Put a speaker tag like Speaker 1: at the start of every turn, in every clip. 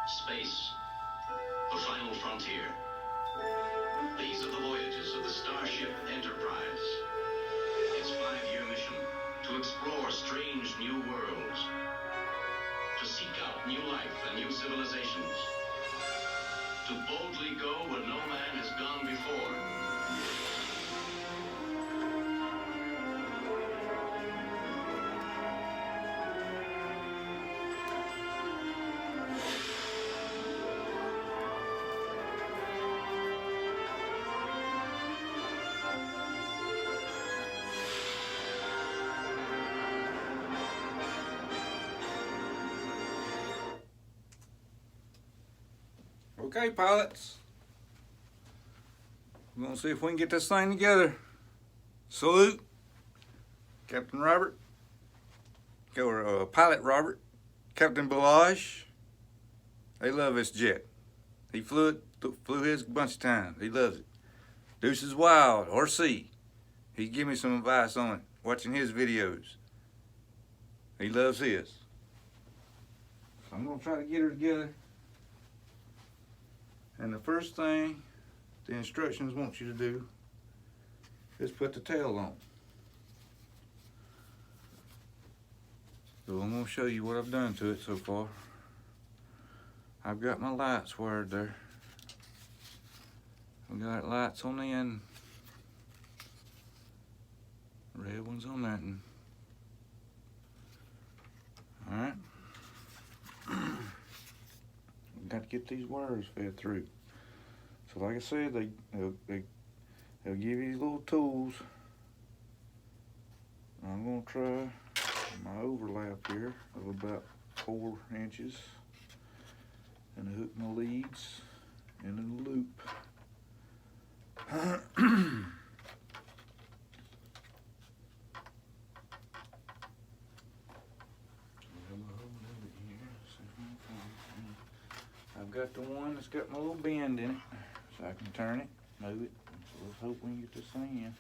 Speaker 1: Space, the final frontier. These are the voyages of the Starship Enterprise. Its 5-year mission, to explore strange new worlds, to seek out new life and new civilizations, to boldly go where no man has gone before.
Speaker 2: Okay, pilots. We're going to see if we can get this thing together. Salute, Captain Robert, or Pilot Robert, Captain Balaj. They love this jet. He flew his a bunch of times. He loves it. Deuces Wild, or C. He gave me some advice on it, watching his videos. He loves his. So I'm going to try to get her together. And the first thing the instructions want you to do is put the tail on. So I'm going to show you what I've done to it so far. I've got my lights wired there. I've got lights on the end. Red ones on that end. Alright. Got to get these wires fed through. So like I said, they'll give you these little tools. I'm going to try my overlap here of about 4 inches and hook my leads into the loop. I've got the one that's got my little bend in it, so I can turn it, move it. So let's hope we can get this thing in.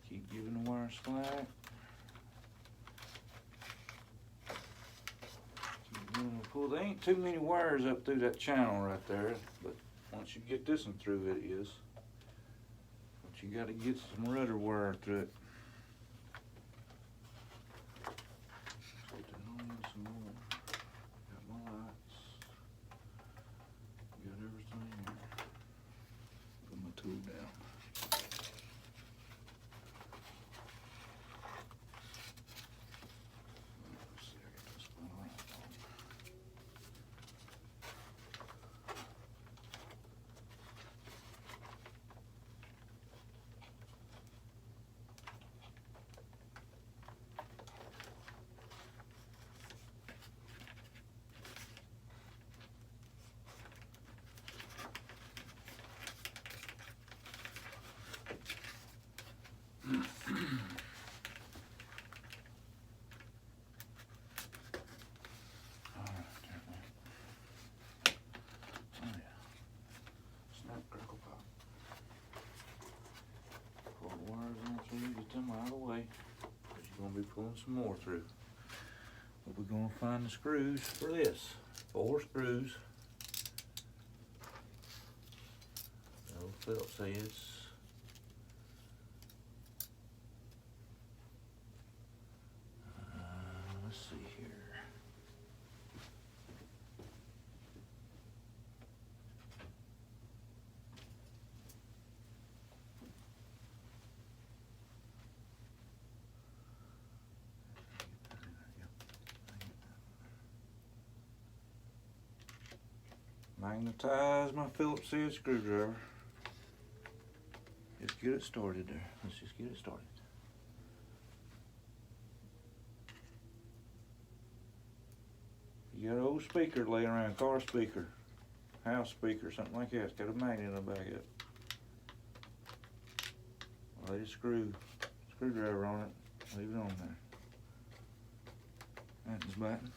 Speaker 2: Keep giving the wire slack. Keep giving it a pull. There ain't too many wires up through that channel right there, but once you get this one through, it is. But you got to get some rudder wire through it. Some more. Got my lights. Got everything here. Put my tool down. Let's see, I got this one right on. Get them out of the way, because you're going to be pulling some more through. But we're going to find the screws for this. 4 screws. The old Phillips heads. Let's see here. Magnetize my Phillips head screwdriver. Just get it started there. Let's just get it started. You got an old speaker laying around, car speaker, house speaker, something like that. It's got a magnet in the back of it. Lay the screwdriver on it. Leave it on there. That's button.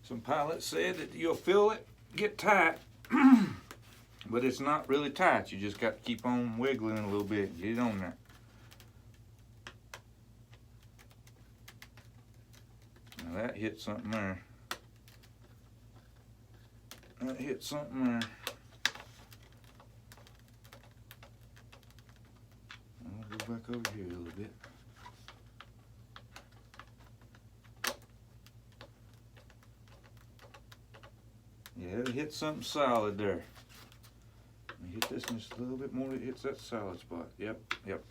Speaker 2: Some pilots said that you'll feel it get tight, but it's not really tight. You just got to keep on wiggling a little bit. Get it on there. Now that hit something there. That hit something there. I'll go back over here a little bit. Yeah, it hit something solid there. Hit this just a little bit more, it hits that solid spot. Yep,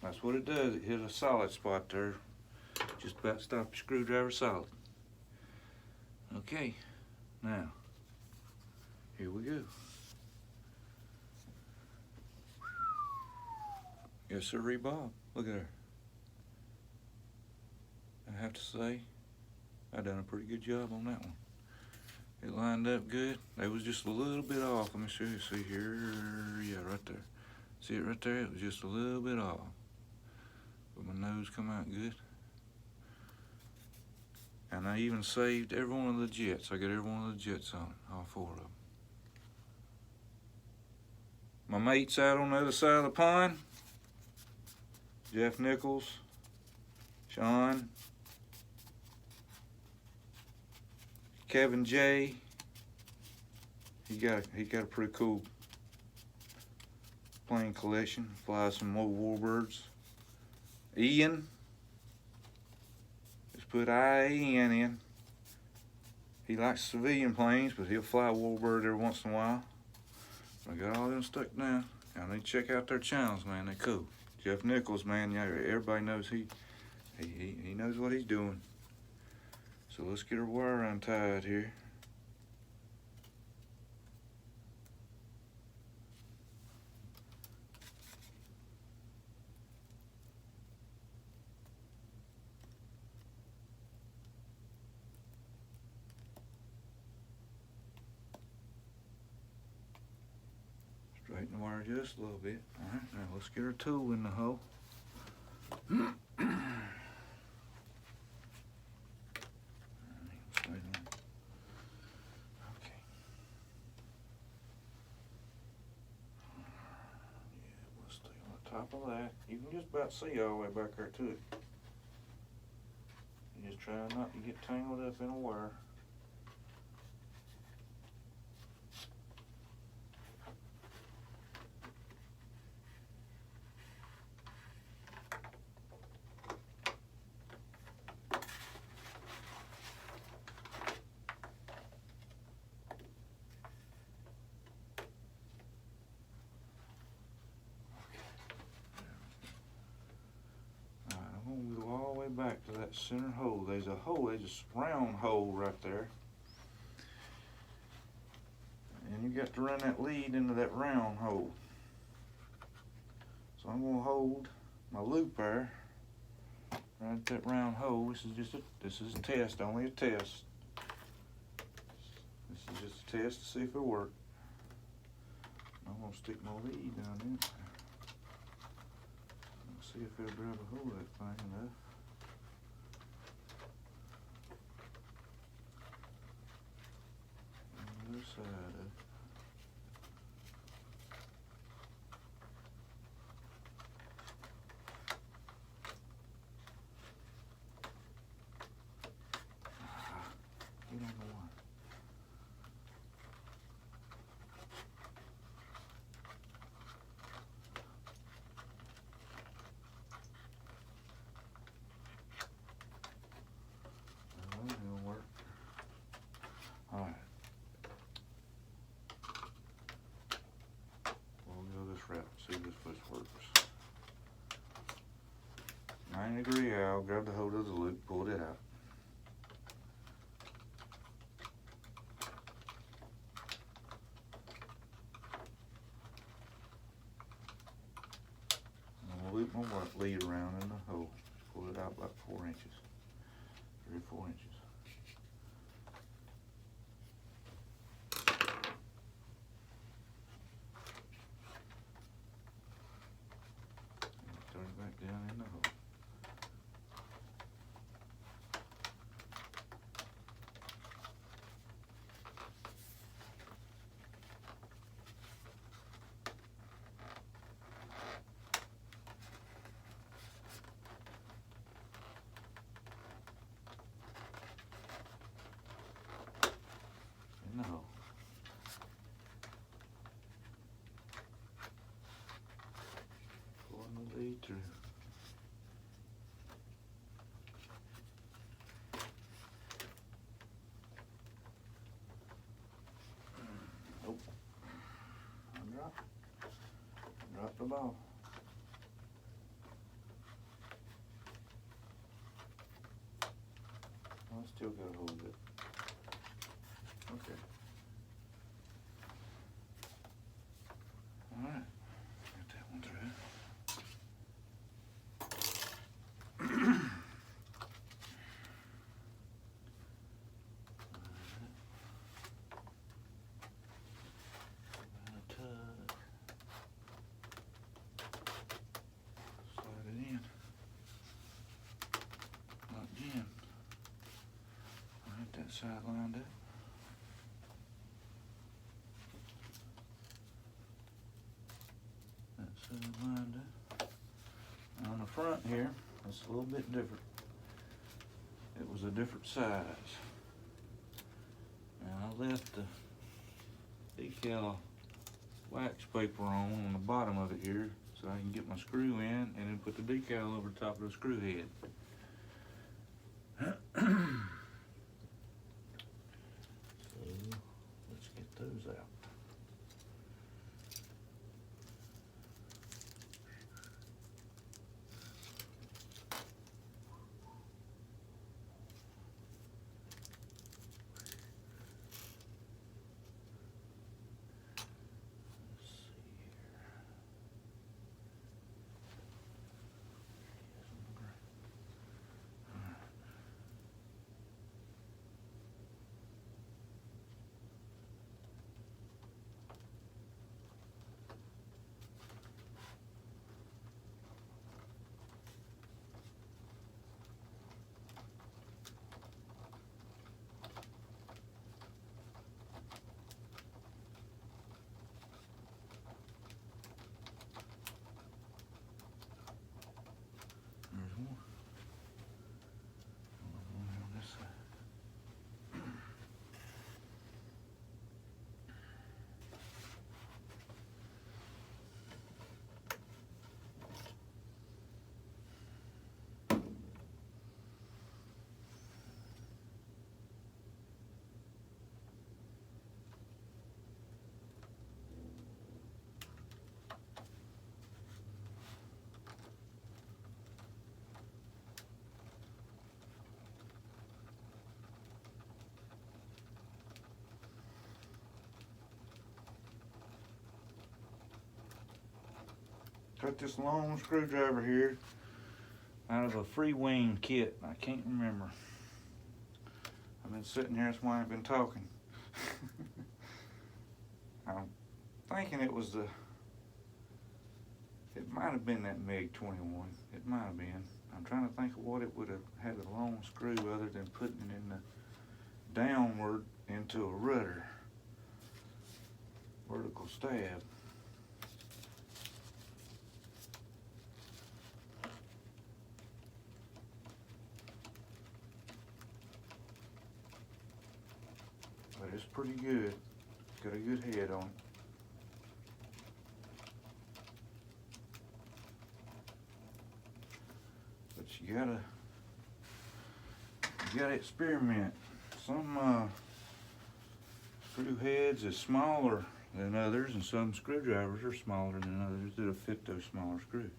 Speaker 2: that's what it does. It hit a solid spot there. Just about stop your screwdriver solid. Okay, now, here we go. Yes, sir, Bob. Look at her. I have to say, I done a pretty good job on that one. It lined up good. It was just a little bit off. Let me show you. See here, yeah, right there. See it right there? It was just a little bit off. But my nose come out good. And I even saved every one of the jets. I got every one of the jets on it, all 4 of them. My mates out on the other side of the pond, Jeff Nichols, Sean, Kevin J. He got a pretty cool plane collection. Flies some old warbirds. Ian, just put IAN in. He likes civilian planes, but he'll fly a warbird every once in a while. I got all them stuck down. I need to check out their channels, man. They're cool. Jeff Nichols, man. Yeah, everybody knows he knows what he's doing. So let's get our wire untied here. Straighten the wire just a little bit. All right, now let's get our tool in the hole. Top of that, you can just about see all the way back there to it. You just try not to get tangled up in a wire. Back to that center hole. There's a hole, there's a round hole right there. And you got to run that lead into that round hole. So I'm gonna hold my loop there, right at that round hole. This is a test, only a test. This is just a test to see if it'll work. I'm gonna stick my lead down in. Let's see if it'll grab a hold of that thing enough. Other side of it. Get on the one. That ain't gonna work. All right. Route, see if this works. 90-degree Al, grab the hold of the loop, pull it out. I'm gonna loop my lead around in the hole, pull it out about 4 inches, 3 or 4 inches. Down in the hole. Drop the ball. I still got a hold of it. Okay. Alright. Get that one through. Side lined up. That side lined up. On the front here, it's a little bit different. It was a different size. And I left the decal wax paper on the bottom of it here so I can get my screw in and then put the decal over the top of the screw head. Those out. Got this long screwdriver here out of a Freewing kit. I can't remember. I've been sitting here, that's why I've been talking. I'm thinking it was it might have been that MiG-21. It might have been. I'm trying to think of what it would have had a long screw other than putting it in the downward into a rudder. Vertical stab. But it's pretty good. Got a good head on it. But you gotta experiment. Some screw heads is smaller than others, and some screwdrivers are smaller than others that'll fit those smaller screws.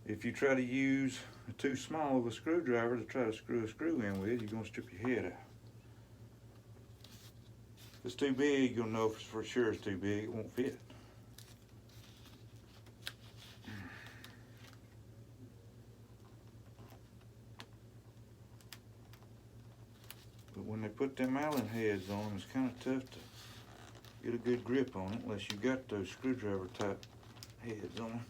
Speaker 2: If you try to use too small of a screwdriver to try to screw a screw in with, you're gonna strip your head out. If it's too big, you'll know for sure it's too big, it won't fit. But when they put them Allen heads on, it's kind of tough to get a good grip on it unless you got those screwdriver type heads on.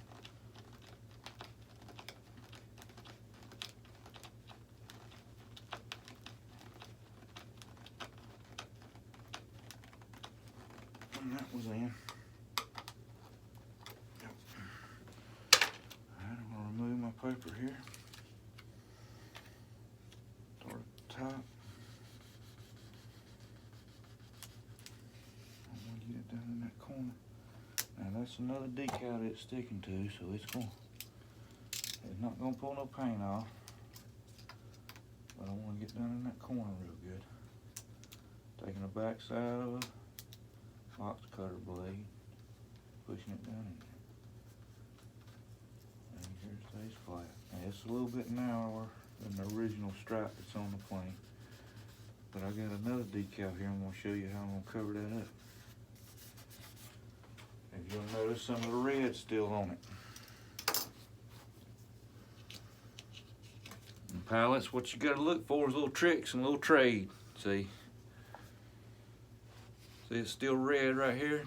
Speaker 2: And that was in. Alright, I'm going to remove my paper here. Start at the top. I'm going to get it down in that corner. Now that's another decal that it's sticking to, so it's not going to pull no paint off. But I want to get down in that corner real good. Taking the back side of a box cutter blade, pushing it down in there. And here it stays flat. And it's a little bit narrower than the original stripe that's on the plane. But I got another decal here. I'm going to show you how I'm going to cover that up. If you'll notice, some of the red's still on it. And pilots, what you got to look for is little tricks and little trade. See? See, it's still red right here.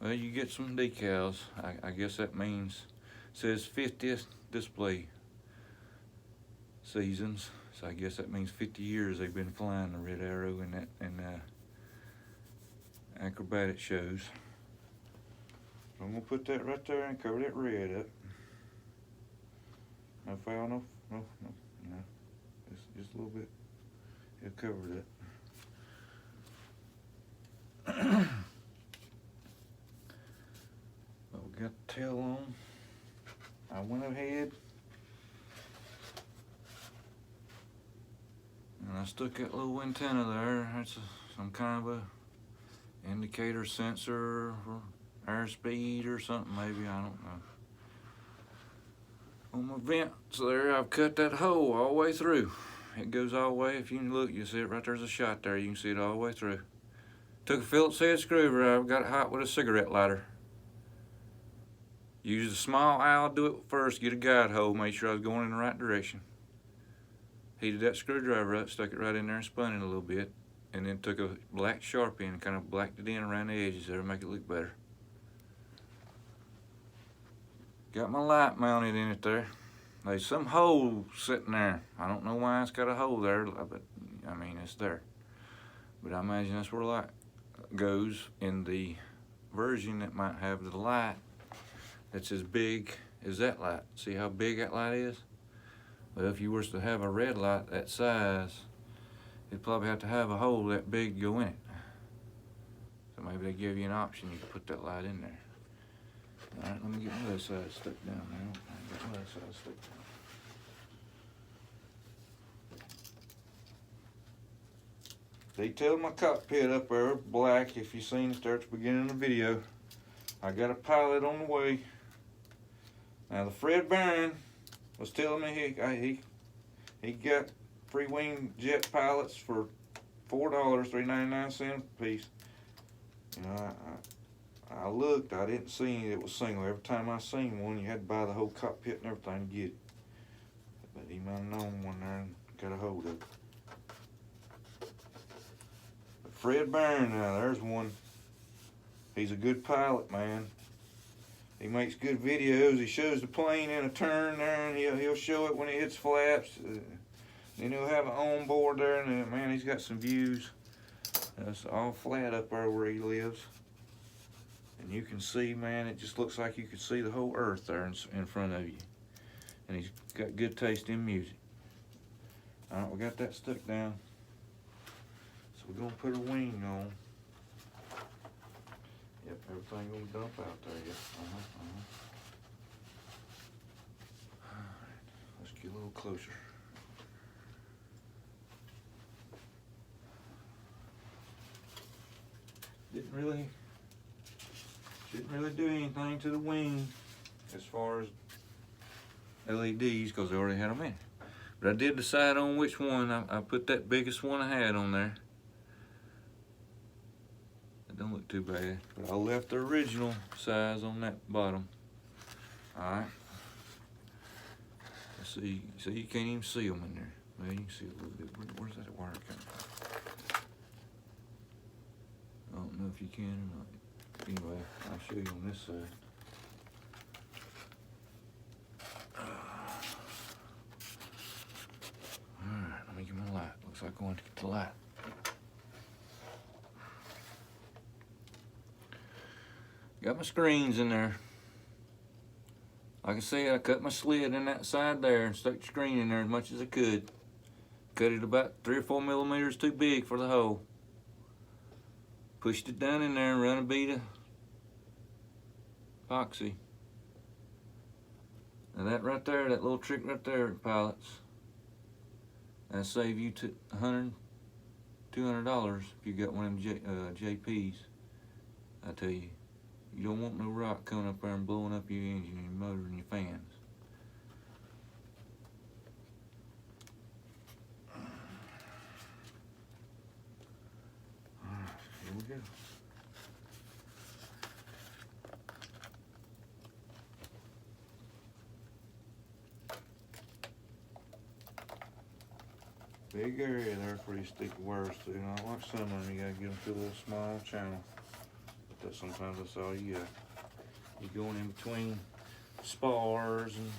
Speaker 2: Well, you get some decals. I guess that means it says 50th display seasons. So I guess that means 50 years they've been flying the Red Arrow in that acrobatic shows. So I'm gonna put that right there and cover that red up. No foul, no. Just a little bit. It'll cover it up. But we got the tail on. I went ahead and I stuck that little antenna there. That's some kind of a indicator sensor for airspeed or something, maybe, I don't know. On my vents there, I've cut that hole all the way through. It goes all the way. If you can look, you see it right there's a shot there. You can see it all the way through. Took a Phillips head screwdriver, got it hot with a cigarette lighter. Used a small owl, do it first, get a guide hole, made sure I was going in the right direction. Heated that screwdriver up, stuck it right in there and spun it a little bit, and then took a black Sharpie and kind of blacked it in around the edges there to make it look better. Got my light mounted in it there. There's some hole sitting there. I don't know why it's got a hole there, but I mean, it's there. But I imagine that's where the light goes in the version that might have the light that's as big as that light. See how big that light is? Well, if you were to have a red light that size, you'd probably have to have a hole that big to go in it. So maybe they give you an option, you can put that light in there. Alright, let me get my other side stuck down now. I got my other side stuck down. Detailed my cockpit up there black, if you seen it there at the beginning of the video. I got a pilot on the way. Now the Fred Barron was telling me he got Freewing jet pilots for $4, $3.99 a piece. You know, I looked, I didn't see any that was single. Every time I seen one, you had to buy the whole cockpit and everything to get it. But he might have known one there and got a hold of it. But Fred Barron, now there's one. He's a good pilot, man. He makes good videos. He shows the plane in a turn there, and he'll show it when it hits flaps. Then he'll have it on board there, and man, he's got some views. It's all flat up there where he lives. And you can see, man, it just looks like you could see the whole earth there in front of you. And he's got good taste in music. All right, we got that stuck down. So we're gonna put a wing on. Yep, everything gonna dump out there, yep. Alright, let's get a little closer. Didn't really do anything to the wing as far as LEDs, because they already had them in. But I did decide on which one. I put that biggest one I had on there. It don't look too bad, but I left the original size on that bottom. Alright. Let's see. So you can't even see them in there. Well, you can see a little bit. Where's that wire coming from? I don't know if you can or not. Anyway, I'll show you on this side. Alright, let me get my light. Looks like I want to get the light. Got my screens in there. Like I said, I cut my slit in that side there and stuck the screen in there as much as I could. Cut it about 3 or 4 millimeters too big for the hole. Pushed it down in there and run a bead of epoxy. Now that right there, that little trick right there, pilots, that'll save you $100, $200 if you got one of them JPs, I tell you. You don't want no rock coming up there and blowing up your engine, your motor, and your fans. Alright, here we go. Big area there for you to stick the wires to. Not like some of them, you gotta get them to a little small channel. But sometimes that's all you got. You're going in between spars and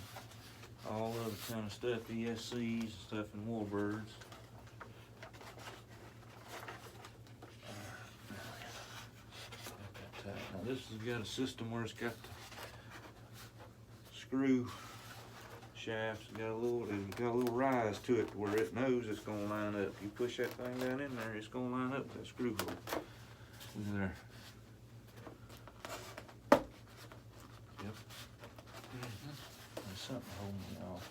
Speaker 2: all other kind of stuff, ESCs and stuff, and warbirds. Now this has got a system where it's got the screw shafts. It's got a little rise to it where it knows it's gonna line up. You push that thing down in there, it's gonna line up with that screw hole. Look at there. Yep. There's something holding me off.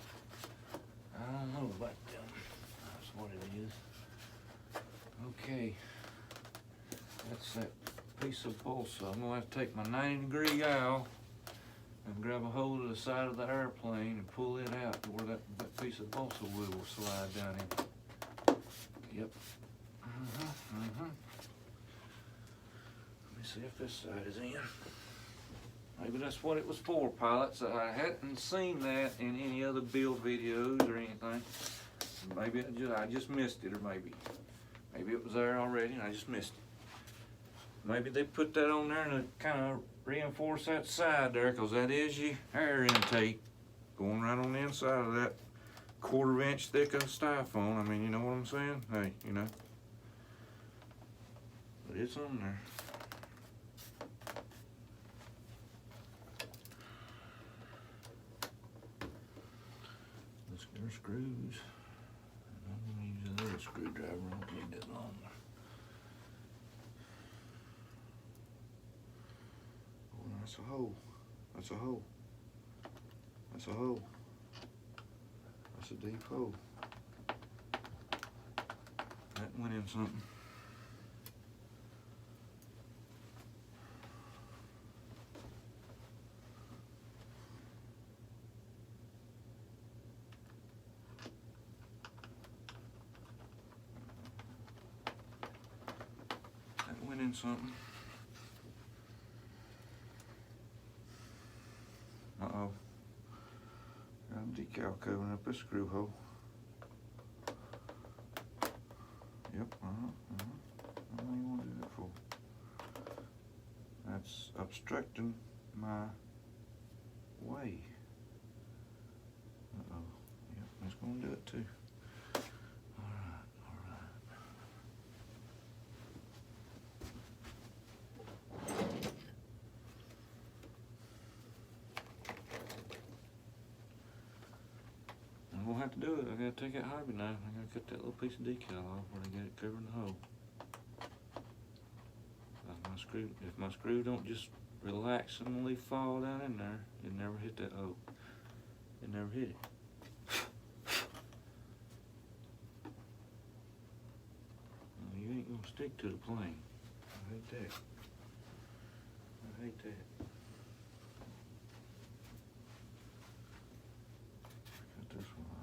Speaker 2: I don't know about them. That's what it is. Okay. That's that piece of balsa. I'm gonna have to take my 90-degree awl and grab a hold of the side of the airplane and pull it out to where that piece of balsa wood will slide down in. Yep. Let me see if this side is in. Maybe that's what it was for, pilots. I hadn't seen that in any other build videos or anything. Maybe I just missed it, or maybe it was there already and I just missed it. Maybe they put that on there to kind of reinforce that side there, because that is your air intake going right on the inside of that 1/4 inch thick of styrofoam. I mean, you know what I'm saying? Hey, you know. But it's on there. Let's get our screws. And I'm going to use a little screwdriver. I don't need that long. That's a hole. That's a hole. That's a hole. That's a deep hole. That went in something. That went in something. Uh-oh. Got a decal covering up this screw hole. Yep, What do you want to do that for? That's obstructing my way. Uh-oh. Yep, that's going to do it too. Alright. I'm gonna have to do it. I gotta take that hobby knife. I gotta cut that little piece of decal off where I get it covering the hole. If my screw don't just relaxingly fall down in there, it never hit that hole. It never hit it. Well, you ain't gonna stick to the plane. I hate that. I hate that. Cut this one off.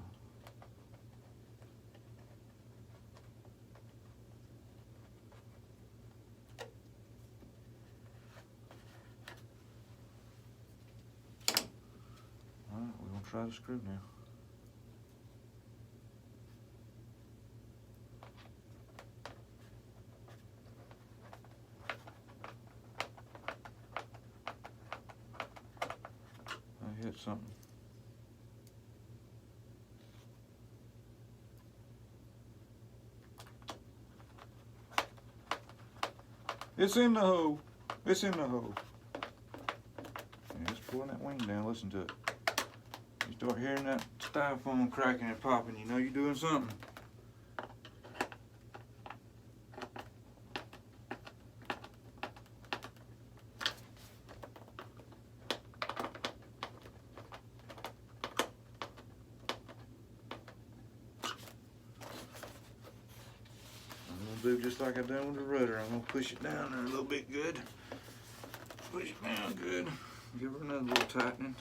Speaker 2: Alright, we're gonna try the screw now. I hit something. It's in the hole. It's in the hole. Yeah, it's pulling that wing down. Listen to it. You start hearing that styrofoam cracking and popping, you know you're doing something. I'm gonna do just like I done with the rudder. I'm gonna push it down there a little bit good. Push it down good. Give her another little tightening.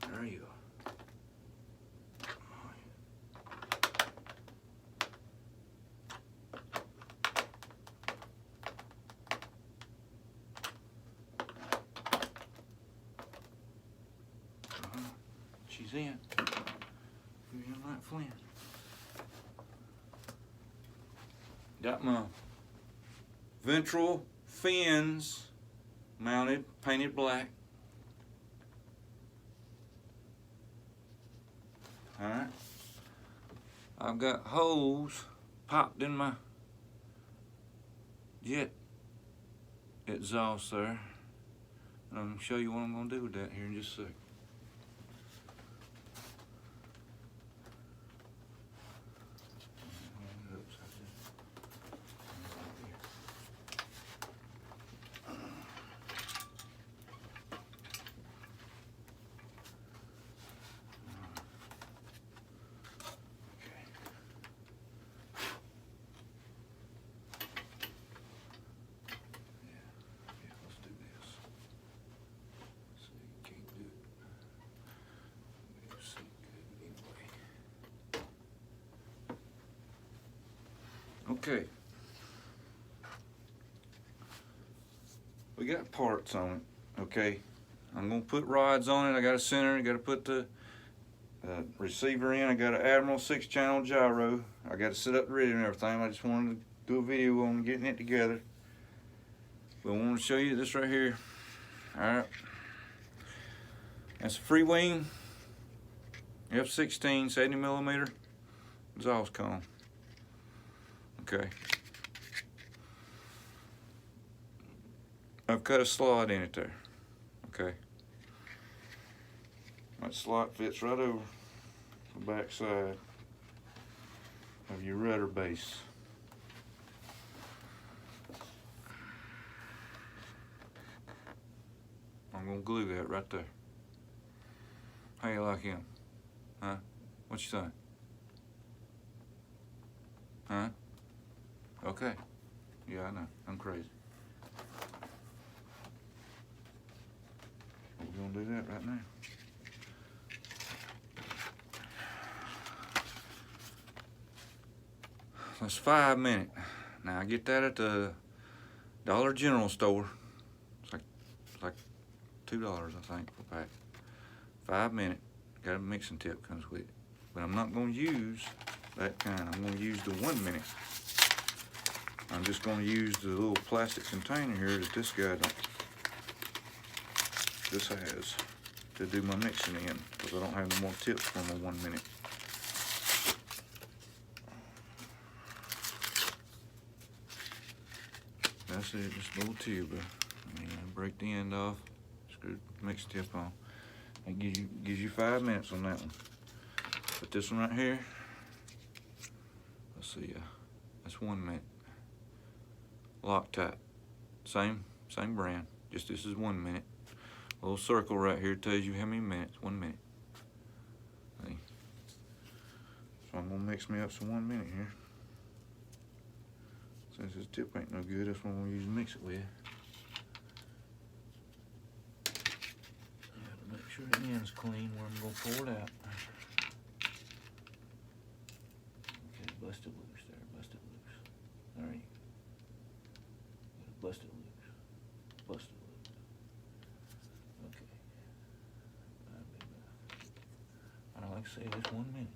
Speaker 2: There you go. She's in. You're in like Flint. Got my ventral fins mounted, painted black. Alright. I've got holes popped in my jet exhaust there. And I'm going to show you what I'm going to do with that here in just a sec. Okay, we got parts on it. Okay, I'm gonna put rods on it. I got a center. I got to put the receiver in. I got an Admiral 6-channel gyro. I got to set up the radio and everything. I just wanted to do a video on getting it together. But I want to show you this right here. All right, that's a Freewing F-16 70mm exhaust cone. Okay. I've cut a slot in it there. Okay. That slot fits right over the back side of your rudder base. I'm gonna glue that right there. How you like him? Huh? What you think? Huh? Okay. Yeah, I know. I'm crazy. We're gonna do that right now. That's 5 minutes. Now I get that at the Dollar General store. It's like $2, I think, for a pack. 5 minutes. Got a mixing tip comes with it. But I'm not gonna use that kind. I'm gonna use the 1 minute. I'm just going to use the little plastic container here that this has to do my mixing in, because I don't have no more tips for my 1 minute. That's it, just a little tube. Break the end off, screw the mixing tip on. It gives you 5 minutes on that one. But this one right here, let's see, that's 1 minute. Loctite, same brand, just this is 1 minute. A little circle right here tells you how many minutes. 1 minute. See? So I'm gonna mix me up some 1 minute here. Since this tip ain't no good, that's what I'm gonna use to mix it with. Yeah, to make sure the end's clean where I'm gonna pour it out. Okay, bust it loose there, bust it loose. All right. Bust it loose. Bust it loose. Okay. I like to say this 1 minute.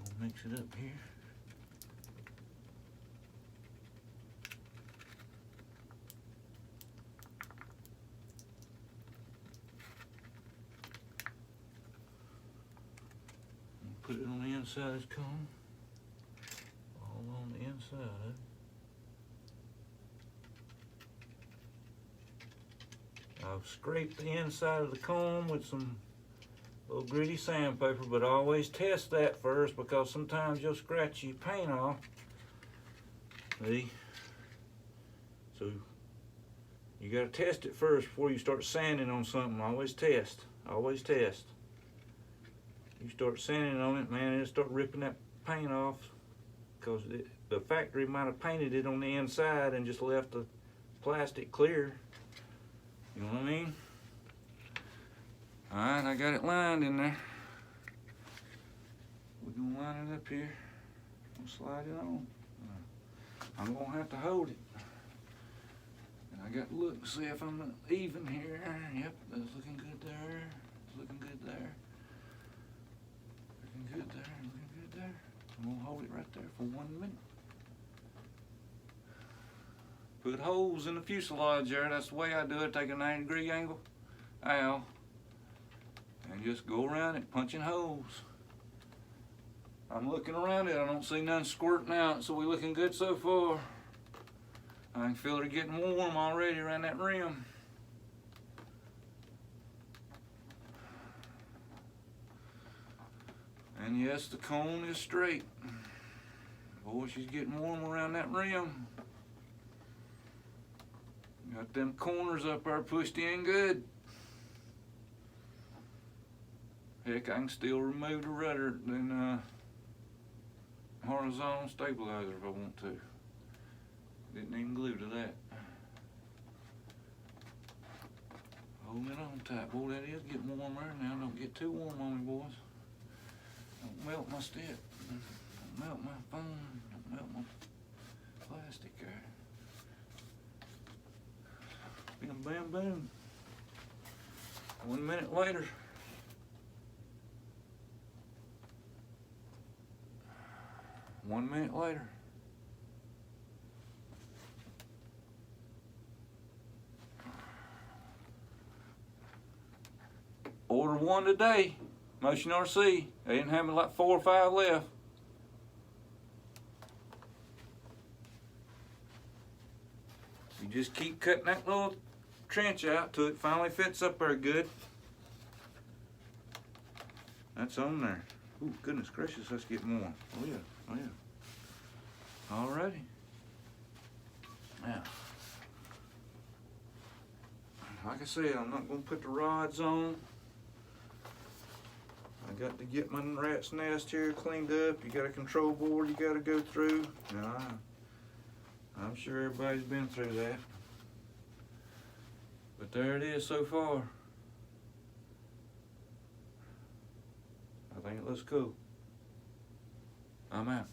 Speaker 2: Gonna mix it up here. And put it on the inside of this cone. On the inside. I've scraped the inside of the cone with some little gritty sandpaper, but I always test that first because sometimes you'll scratch your paint off. See? So you gotta test it first before you start sanding on something. Always test. Always test. you start sanding on it, man, it'll start ripping that paint off, because the factory might have painted it on the inside and just left the plastic clear. You know what I mean? Alright, I got it lined in there. We're gonna line it up here. We'll slide it on. I'm gonna have to hold it. And I got to look and see if I'm even here. Yep, that's looking good there. It's looking good there. Looking good there, looking good there. I'm gonna hold it right there for 1 minute. Put holes in the fuselage there. That's the way I do it. Take a 90-degree angle. Ow. And just go around it, punching holes. I'm looking around it. I don't see none squirting out, so we're looking good so far. I can feel it getting warm already around that rim. And yes, the cone is straight. Boy, she's getting warm around that rim. Got them corners up there pushed in good. Heck, I can still remove the rudder and horizontal stabilizer if I want to. Didn't even glue to that. Hold it on tight. Boy, that is getting warmer now. Don't get too warm on me, boys. Don't melt my stick. Don't melt my phone. Don't melt my plastic there. Bam, bam, boom. 1 minute later. One minute later. Order one today. Motion RC. They didn't have like 4 or 5 left. You just keep cutting that little trench out till it finally fits up there good. That's on there. Ooh, goodness gracious, let's get more. Oh yeah, oh yeah. Alrighty. Now, like I said, I'm not going to put the rods on. I got to get my rat's nest here cleaned up. You got a control board you got to go through. Now, I'm sure everybody's been through that. But there it is so far. I think it looks cool. I'm out.